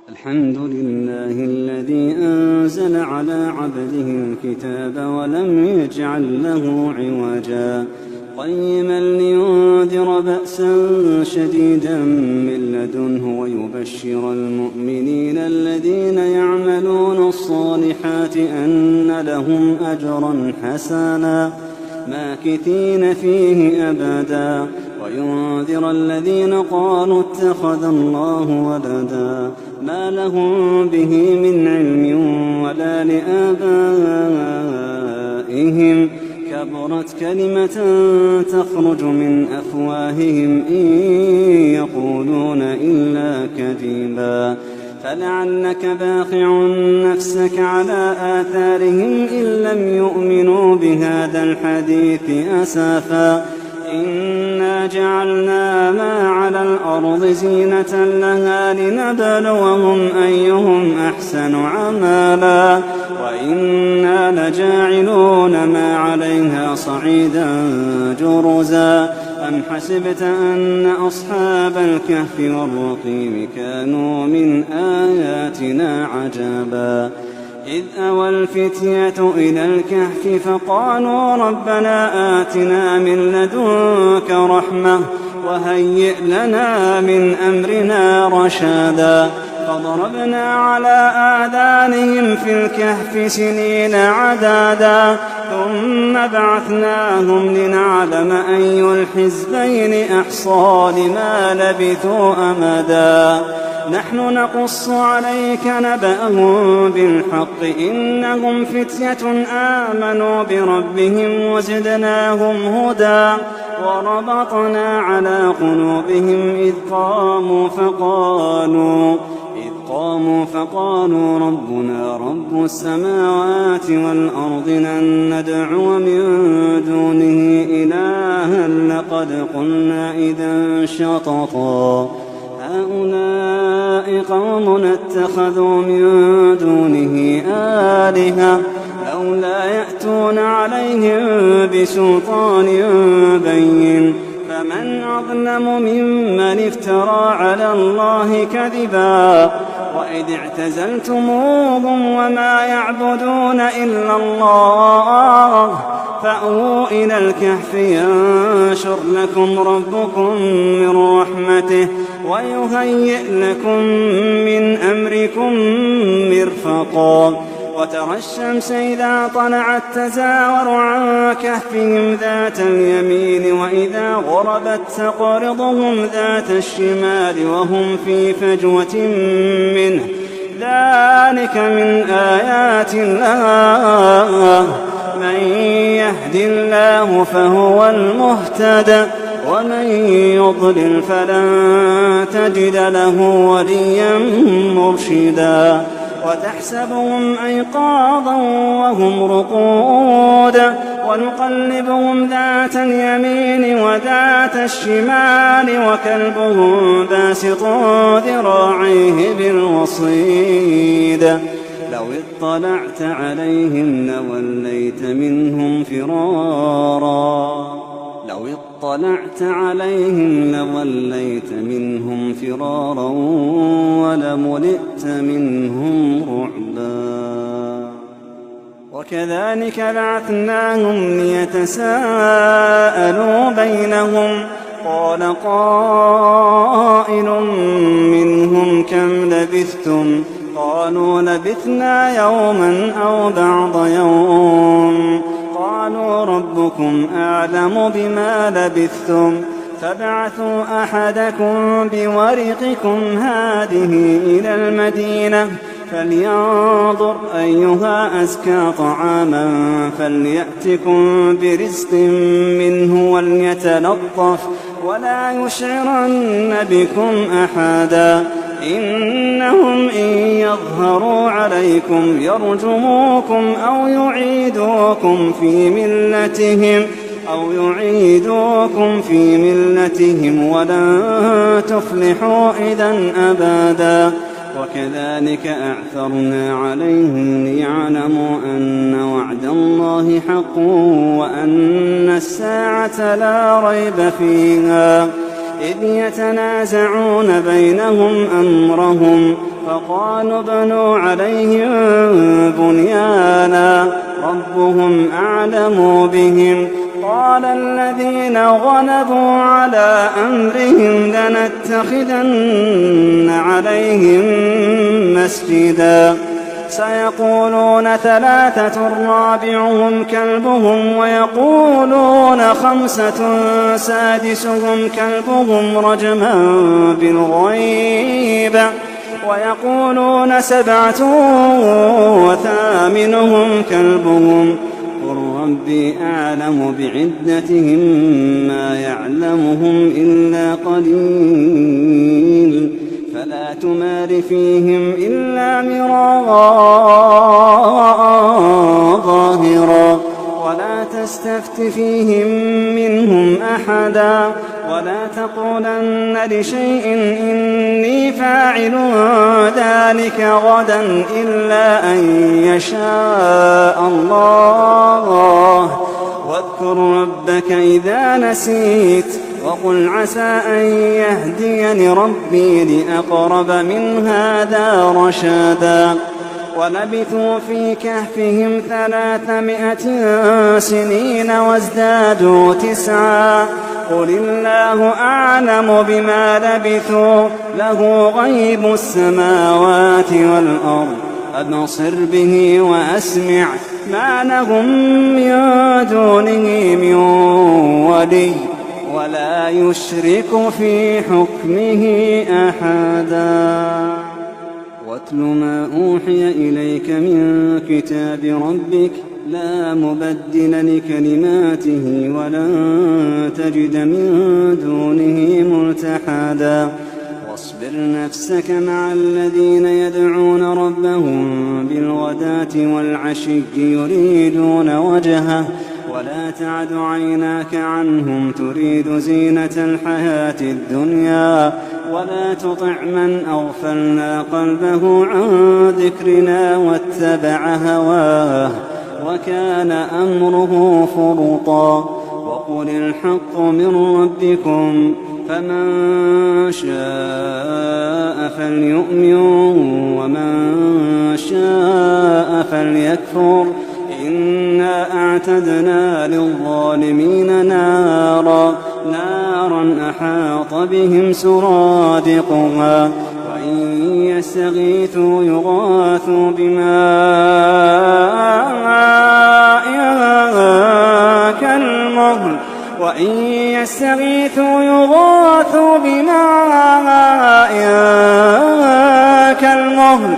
الحمد لله الذي أنزل على عبده الكتاب ولم يجعل له عوجا قيما لينذر بأسا شديدا من لدنه ويبشر المؤمنين الذين يعملون الصالحات أن لهم أجرا حسنا ماكثين فيه أبدا وينذر الذين قالوا اتخذ الله ولدا ما لهم به من علم ولا لآبائهم كبرت كلمة تخرج من أفواههم إن يقولون إلا كذبا فلعلك باخع نفسك على آثارهم إن لم يؤمنوا بهذا الحديث أسفا إنا جعلنا ما على الأرض زينة لها لنبلوهم أيهم أحسن عملا وإنا لجاعلون ما عليها صعيدا جرزا أم حسبت أن أصحاب الكهف والرقيم كانوا من آياتنا عجبا إذ أوى الفتية إلى الكهف فقالوا ربنا آتنا من لدنك رحمة وهيئ لنا من أمرنا رشدا فضربنا على آذانهم في الكهف سنين عدادا ثم بعثناهم لنعلم أي الحزبين أحصى لما لبثوا أمدا نحن نقص عليك نبأهم بالحق إنهم فتية آمنوا بربهم وزدناهم هدى وربطنا على قلوبهم إذ قاموا فقالوا ربنا رب السماوات والأرض لن ندعو من دونه إلها لقد قلنا إذا شططا هؤلاء قوم اتخذوا من دونه آلهة لولا يأتون عليهم بسلطان بين فمن أظلم ممن افترى على الله كذبا وإذ اعتزلتموهم وما يعبدون إلا الله فأووا إلى الكهف ينشر لكم ربكم من رحمته ويهيئ لكم من أمركم مرفقا وترى الشمس إذا طلعت تزاور عن كهفهم ذات اليمين وإذا غربت تقرضهم ذات الشمال وهم في فجوة منه ذلك من آيات الله من يهد الله فهو المهتد ومن يضلل فلن تجد له وليا مرشدا وتحسبهم أيقاظا وهم رقود ونقلبهم ذات اليمين وذات الشمال وكلبهم باسط ذراعيه بالوصيد لو اطلعت عليهم لوليت منهم فرارا ولملئت منهم رعبا وكذلك بعثناهم ليتساءلوا بينهم قال قائل منهم كم لبثتم قالوا لبثنا يوما أو بعض يوم قالوا ربكم أعلم بما لبثتم فابعثوا أحدكم بورقكم هذه إلى المدينة فلينظر أيها أزكى طعاما فليأتكم برزق منه وليتلطف ولا يشعرن بكم أحدا إنهم إن يظهروا عليكم يرجموكم أو يعيدوكم في ملتهم ولن تفلحوا إذا أبدا وكذلك أعثرنا عليهم ليعلموا أن وعد الله حق وأن الساعة لا ريب فيها إذ يتنازعون بينهم أمرهم فقالوا ابنوا عليهم بنيانا ربهم أعلم بهم. قال الذين غلبوا على أمرهم لنتخذن عليهم مسجدا سيقولون 3 رابعهم كلبهم ويقولون 5 سادسهم كلبهم رجما بالغيب ويقولون 7 وثامنهم كلبهم قل ربي أعلم بعدتهم ما يعلمهم إلا قليل فلا تمار فيهم إلا مراء ظاهرا ولا تستفت فيهم منهم أحدا ولا تقولن لشيء إني فاعل ذلك غدا إلا أن يشاء الله واذكر ربك إذا نسيت وقل عسى أن يهديني ربي لأقرب من هذا رشدا ولبثوا في كهفهم 300 سنين وازدادوا 9 قل الله أعلم بما لبثوا له غيب السماوات والأرض أبصر به وأسمع ما لهم من دونه من ولي ولا يشرك في حكمه أحدا واتل ما أوحي إليك من كتاب ربك لا مبدل لكلماته ولن تجد من دونه ملتحدا واصبر نفسك مع الذين يدعون ربهم بالغداة والعشي يريدون وجهه ولا تعد عيناك عنهم تريد زينة الحياة الدنيا ولا تطع من أغفلنا قلبه عن ذكرنا واتبع هواه وكان أمره فرطا وقل الحق من ربكم فمن شاء فليؤمن ومن شاء فليكفر إنا أعتدنا للظالمين نارا أحاط بهم سرادقها وإن يستغيثوا يغاثوا بماء كالمهل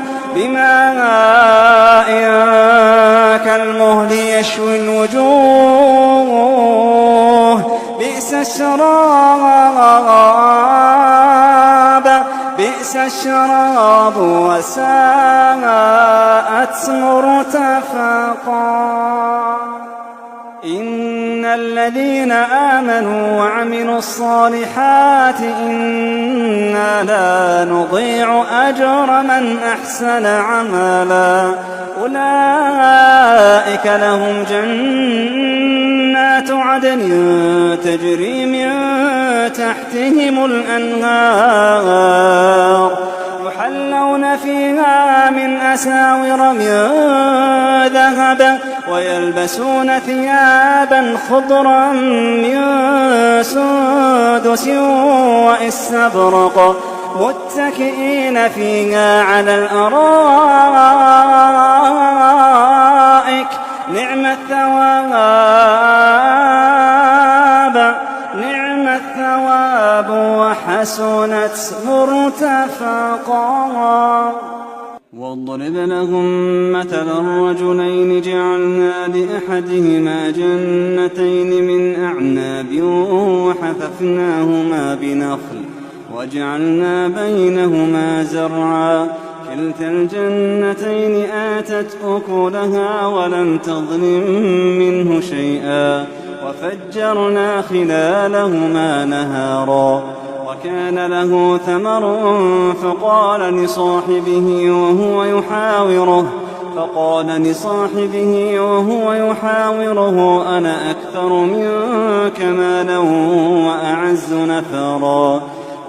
كالمهل يشوي الوجوه بئس الشراب وساءت مرتفقا إن الذين آمنوا وعملوا الصالحات إنا لا نضيع أجر من أحسن عملا أولئك لهم جنات عدن تجري من تحتهم الأنهار يحلون فيها من أساور من ذهب ويلبسون ثيابا خضرا من سندس واستبرق متكئين فيها على الأرائك نعم الثواب وحسنت مرتفقا واضرب لهم مثل الرجلين جعلنا لأحدهما جنتين من أعناب وحففناهما بنخل وجعلنا بينهما زرعا كلتا الجنتين آتت أكلها ولم تظلم منه شيئا وفجرنا خلالهما نهارا وكان له ثمر فقال لصاحبه وهو يحاوره أنا أكثر منك مالا وأعز نفرا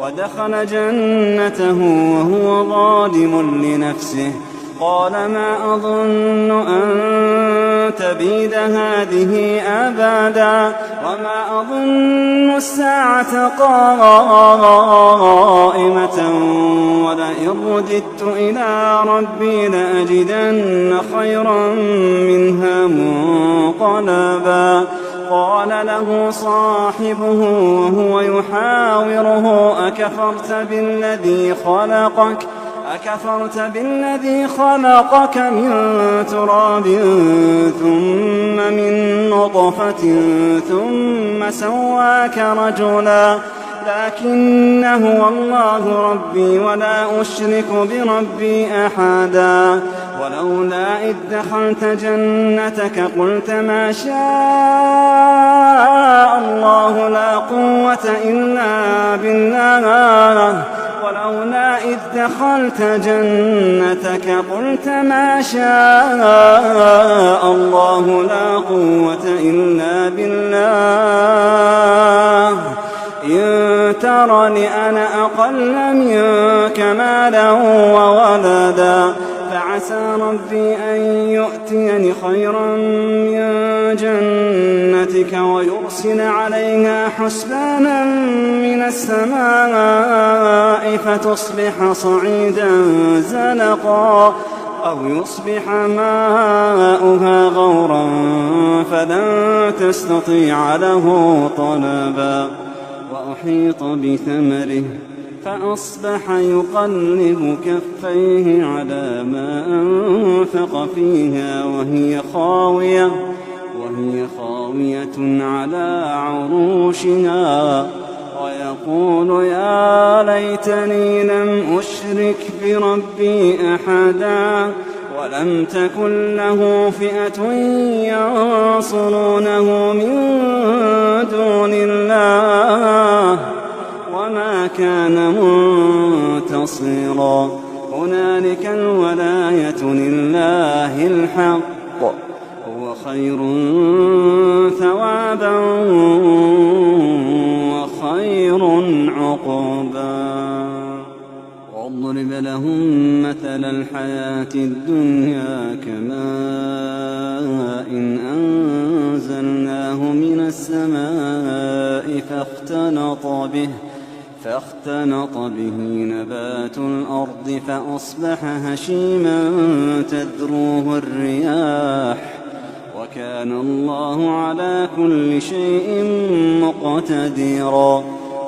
ودخل جنته وهو ظالم لنفسه قال ما أظن أن تبيد هذه أبدا وما أظن الساعة قائمة ولئن رددت إلى ربي لأجدن خيرا منها منقلبا قال له صاحبه وهو يحاوره أكفرت بالذي خلقك من تراب ثم من نطفة ثم سواك رجلا لكن هو الله ربي ولا أشرك بربي أحدا ولولا إذ دخلت جنتك قلت ما شاء الله لا قوة إلا بالله ولولا إذ دخلت جنتك قلت ما شاء الله لا قوة إلا بالله إن ترني أنا أقل منك مالا وولدا فعسى ربي أن يؤتيني خيرا من جنتك ويرسل عليها حسبانا من السماء فتصبح صعيدا زلقا أو يصبح ماؤها غورا فلن تستطيع له طلبا وأحيط بثمره فأصبح يقلب كفيه على ما أنفق فيها وهي خاوية على عروشها ويقول يا ليتني لم أشرك بربي أحدا ولم تكن له فئة ينصرونه من دون الله وما كان منتصرا هنالك الولاية لله الحق هو خير ثوابا وخير عقبا واضرب لهم مثل الحياة الدنيا كماء إن أنزلناه من السماء فاختلط به نبات الأرض فأصبح هشيما تذروه الرياح وكان الله على كل شيء مقتدرا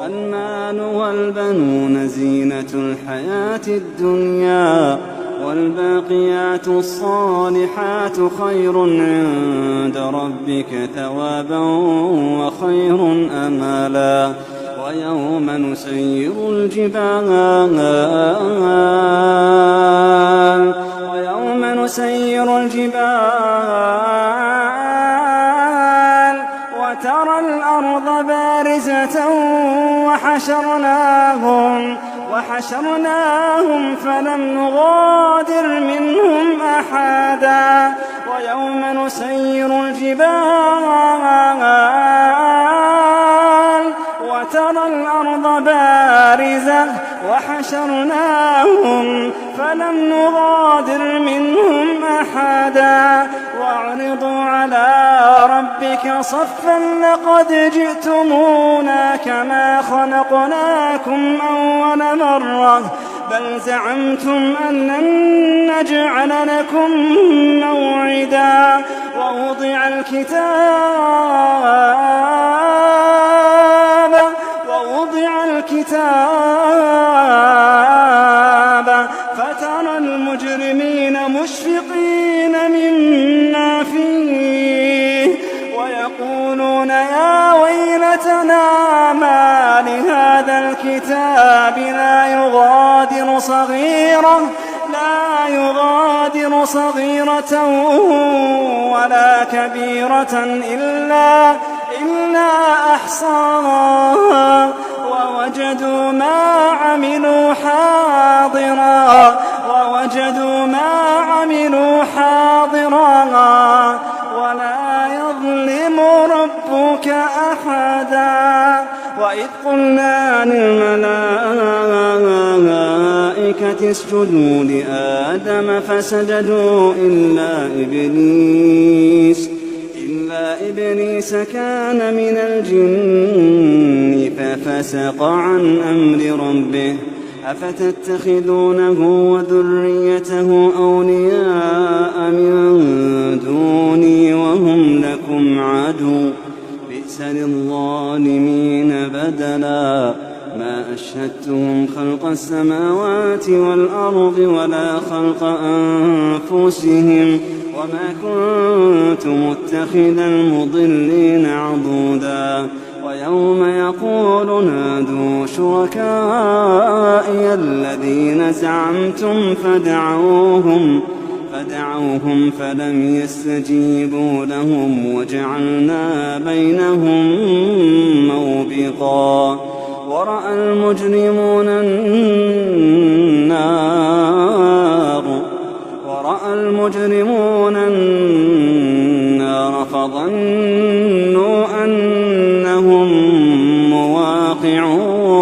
المال والبنون زينة الحياة الدنيا والباقيات الصالحات خير عند ربك ثوابا وخير أملا ويوم نسير الجبال وترى الأرض بارزة وحشرناهم فلم نغادر منهم أحدا ويوم نسير الجبال وترى الأرض بارزة وحشرناهم فلم نغادر منهم أحدا وأعرضوا على ربك صفا لقد جئتمونا كما خلقناكم أول مرة بل زعمتم أن لن نجعل لكم موعدا ووضع الكتاب فترى المجرمين مشفقين مما فيه ويقولون يا ويلتنا ما لهذا الكتاب لا يغادر صغيرة ولا كبيرة إلا أحصاها ووجدوا ما عملوا حاضرا ولا يظلم ربك أحدا وإذ قلنا للملائكة اسجدوا لآدم فسجدوا إلا إبليس كان من الجن ففسق عن أمر ربه أفتتخذونه وذريته أولياء من دوني وهم لكم عدو بئس للظالمين بدلا ما أشهدتهم خلق السماوات والأرض ولا خلق أنفسهم وما كنت متخذ المضلين عضودا ويوم يقول نادوا شركائي الذين زعمتم فدعوهم فلم يستجيبوا لهم وجعلنا بينهم موبقا ورأى المجرمون النار فظنوا أنهم مواقعوها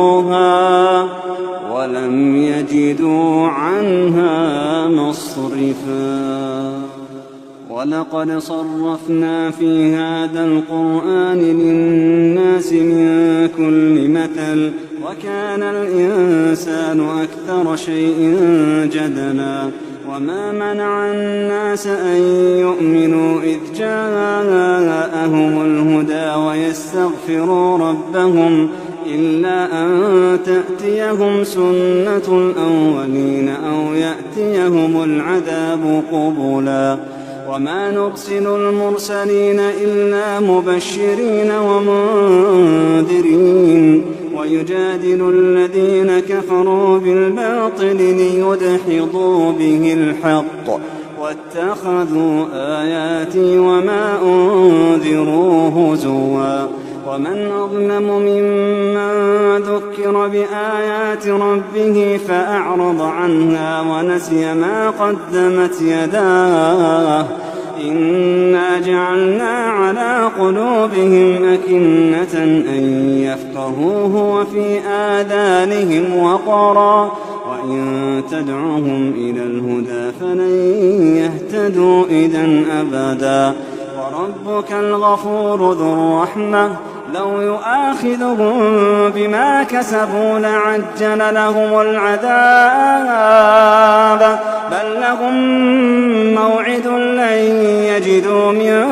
ولم يجدوا عنها مصرفا ولقد صرفنا في هذا القرآن للناس من كل مثل وكان الإنسان أكثر شيء جدلا وما منع الناس أن يؤمنوا إذ جاءهم الهدى ويستغفروا ربهم إلا أن تأتيهم سنة الأولين أو يأتيهم العذاب قبلا وما نرسل المرسلين إلا مبشرين ومنذرين ويجادل الذين كفروا بالباطل ليدحضوا به الحق واتخذوا آياتي وما أنذروا هزوا ومن أظلم ممن ذكر بآيات ربه فأعرض عنها ونسي ما قدمت يداه إنا جعلنا على قلوبهم أكنة أن يفقهوه وفي آذانهم وقرا وإن تدعوهم إلى الهدى فلن يهتدوا إذن أبدا وربك الغفور ذو الرحمة لو يؤاخذهم بما كسبوا لعجل لهم العذاب بل لهم موعد لن يجدوا من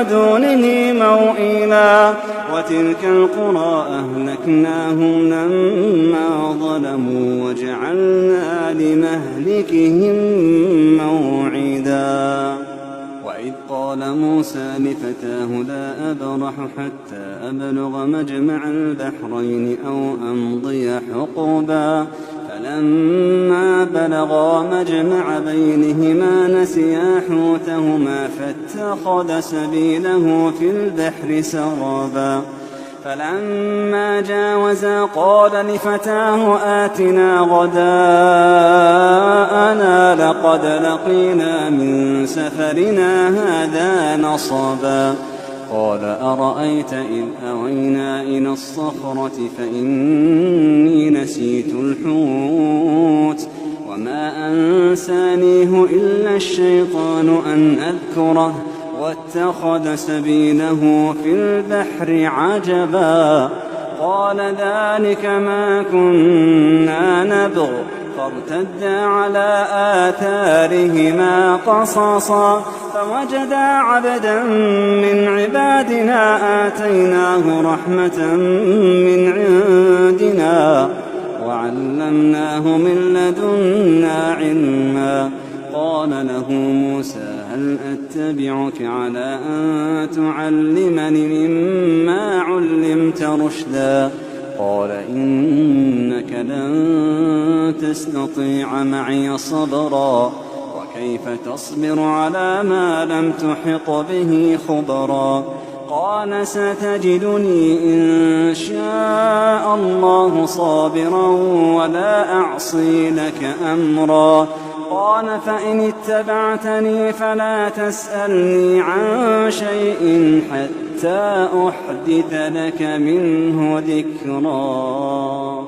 دونه موئلا وتلك القرى أهلكناهم لما ظلموا وجعلنا لمهلكهم موعدا وإذ قال موسى لفتاه لا أبرح حتى أبلغ مجمع البحرين أو أمضي حقبا فلما بلغا مجمع بينهما نسيا حوتهما فاتخذ سبيله في البحر سرابا فلما جاوزا قال لفتاه آتنا غداءنا لقد لقينا من سفرنا هذا نصبا قال أرأيت إذ أوينا إلى الصخرة فإني نسيت الحوت وما أنسانيه إلا الشيطان أن أذكره واتخذ سبيله في البحر عجبا قال ذلك ما كنا نبغ فارتدا على آثارهما قصصا فوجدا عبدا من عبادنا آتيناه رحمة من عندنا وعلمناه من لدنا علما قال له موسى هل أتبعك على أن تعلمني مما علمت رشدا قال إنك لن تستطيع معي صبرا وكيف تصبر على ما لم تحط به خبرا قال ستجدني إن شاء الله صابرا ولا أعصي لك أمرا قال فإن اتبعتني فلا تسألني عن شيء حتى أحدث لك منه ذكرا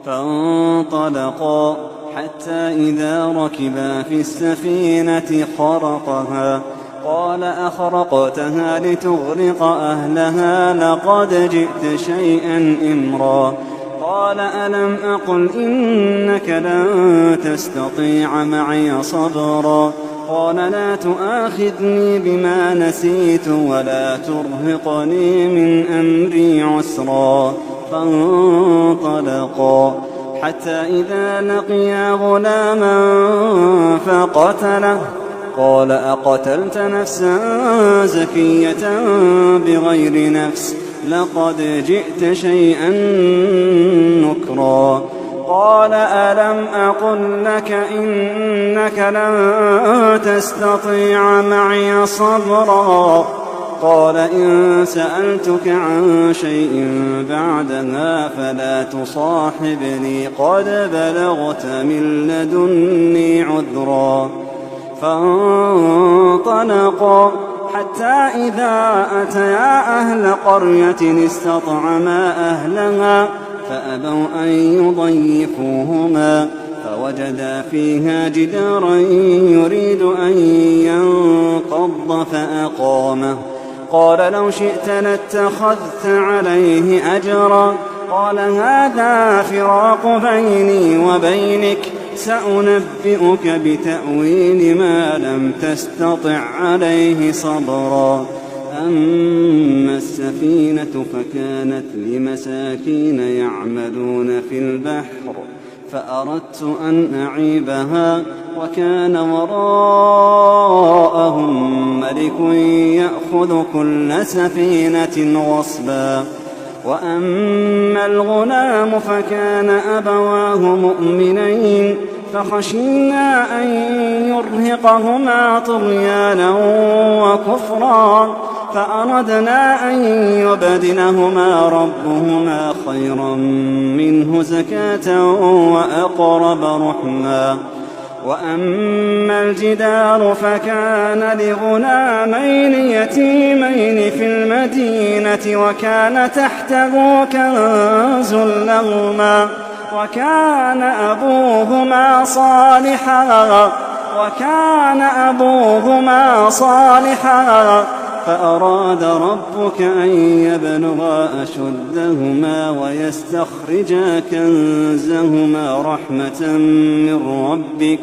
فانطلقا حتى إذا ركبا في السفينة خرقها قال أخرقتها لتغرق أهلها لقد جئت شيئا إمرا قال ألم أقل إنك لن تستطيع معي صبرا قال لا تؤاخذني بما نسيت ولا ترهقني من أمري عسرا فانطلقا حتى إذا لقيا غلاما فقتله قال أقتلت نفسا زكية بغير نفس لقد جئت شيئا نكرا قال ألم أقل لك إنك لن تستطيع معي صبرا قال إن سألتك عن شيء بعدها فلا تصاحبني قد بلغت من لدني عذرا فانطلقا حتى إذا أتيا أهل قرية استطعما أهلها فأبوا أن يضيفوهما فوجدا فيها جدارا يريد أن ينقض فأقامه قال لو شئت لاتخذت عليه أجرا قال هذا فراق بيني وبينك سأنبئك بتأويل ما لم تستطع عليه صبرا أما السفينة فكانت لمساكين يعملون في البحر فأردت أن أعيبها وكان وراءهم ملك يأخذ كل سفينة غصبا وأما الغلام فكان أبواه مؤمنين فخشينا أن يرهقهما طغيانا وكفرا فأردنا أن يبدلهما ربهما خيرا منه زكاة وأقرب رحما وأما الجدار فكان لغلامين يتيمين في المدينة وكان تحته كنز لهما وكان أبوهما صالحا فأراد ربك أن يبلغا أشدهما ويستخرجا كنزهما رحمة من ربك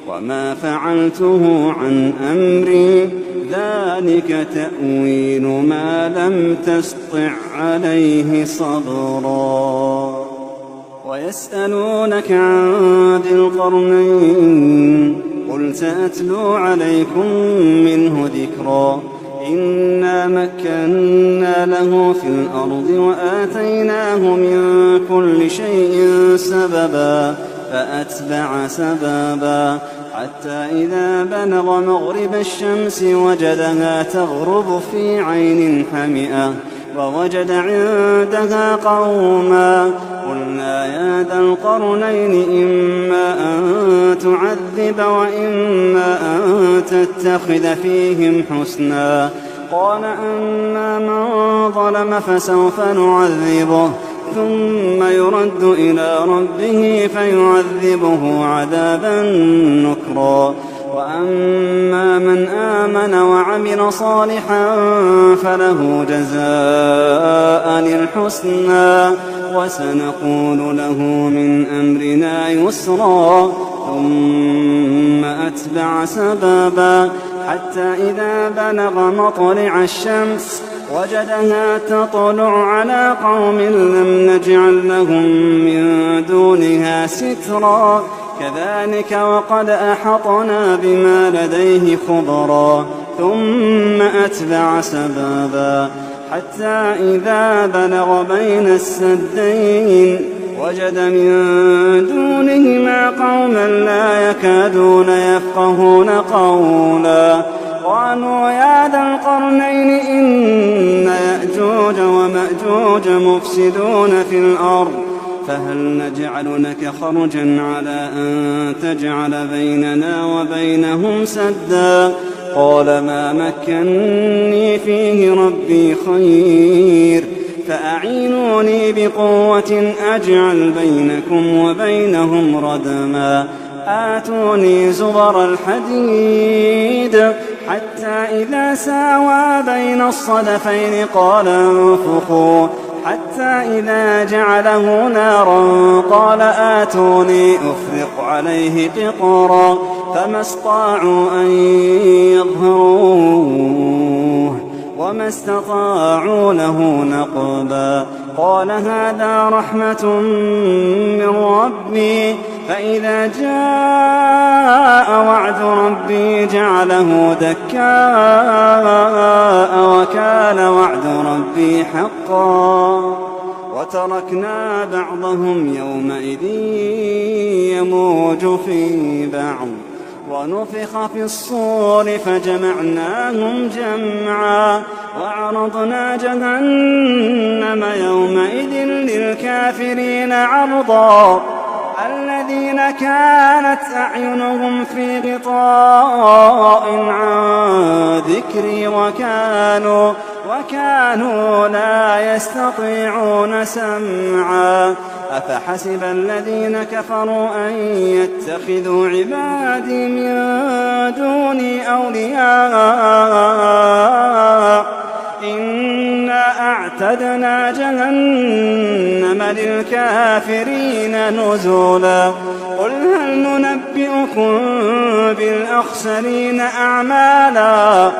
وما فعلته عن أمري ذلك تأويل ما لم تسطع عليه صبرا ويسألونك عن ذي القرنين قل سأتلو عليكم منه ذكرا إنا مكنا له في الأرض وآتيناه من كل شيء سببا فأتبع سببا حتى إذا بلغ مغرب الشمس وجدها تغرب في عين حمئة ووجد عندها قوما قلنا يا ذا القرنين إما أن تعذب وإما أن تتخذ فيهم حسنا قال أما من ظلم فسوف نعذبه ثم يرد إلى ربه فيعذبه عذابا نكرا وأما من آمن وعمل صالحا فله جزاء الحسنى وسنقول له من أمرنا يسرا ثم أتبع سببا حتى إذا بلغ مطلع الشمس وجدها تطلع على قوم لم نجعل لهم من دونها سترا كذلك وقد أحطنا بما لديه خبرا ثم أتبع سببا حتى إذا بلغ بين السدين وجد من دونهما قوما لا يكادون يفقهون قولا قالوا يا ذا القرنين إن يأجوج ومأجوج مفسدون في الأرض فهل نجعل لك خرجا على أن تجعل بيننا وبينهم سدا قال ما مكنني فيه ربي خير فأعينوني بقوة أجعل بينكم وبينهم ردما آتوني زبر الحديد حتى إذا ساوى بين الصدفين قال انفخوا حتى إذا جعله نارا قال آتوني أفرق عليه قطرا فما استطاعوا أن يظهروه وما استطاعوا له نقبا قال هذا رحمة من ربي فإذا جاء وعد ربي جعله دكاء وكان وعد ربي حقا وتركنا بعضهم يومئذ يموج في بعض ونفخ في الصور فجمعناهم جمعا وعرضنا جهنم يومئذ للكافرين عرضا الذين كانت أعينهم في غطاء عن ذكري وكانوا لا يستطيعون سمعا أفحسب الذين كفروا أن يتخذوا عبادي من دوني أولياء إنا أعتدنا جهنم للكافرين نزلا قل هل ننبئكم بالأخسرين أعمالا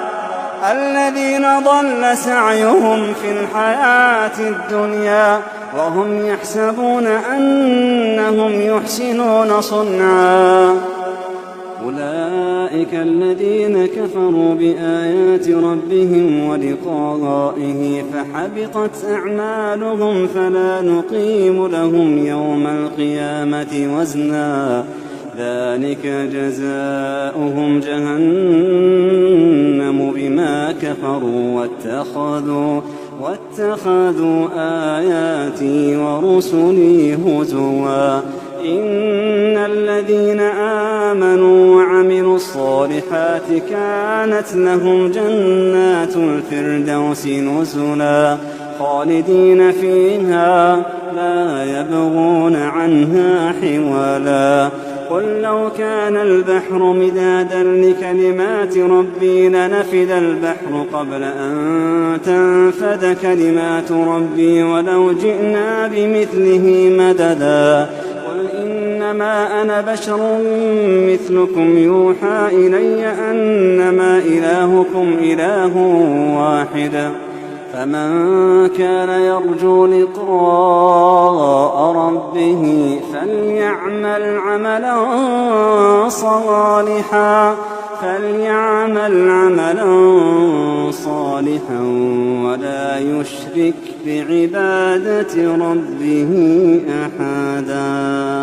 الذين ضل سعيهم في الحياة الدنيا وهم يحسبون أنهم يحسنون صنعا أولئك الذين كفروا بآيات ربهم ولقائه فحبطت أعمالهم فلا نقيم لهم يوم القيامة وزنا ذلك جزاؤهم جهنم بما كفروا واتخذوا آياتي ورسلي هزوا إن الذين آمنوا وعملوا الصالحات كانت لهم جنات الفردوس نزلا خالدين فيها لا يبغون عنها حولا قل لو كان البحر مدادا لكلمات ربي لنفد البحر قبل أن تنفد كلمات ربي ولو جئنا بمثله مددا قل إنما أنا بشر مثلكم يوحى إلي أنما إلهكم إله واحد فمن كان يرجو لقاء ربه فليعمل عملا صالحا ولا يشرك بعبادة ربه أحدا.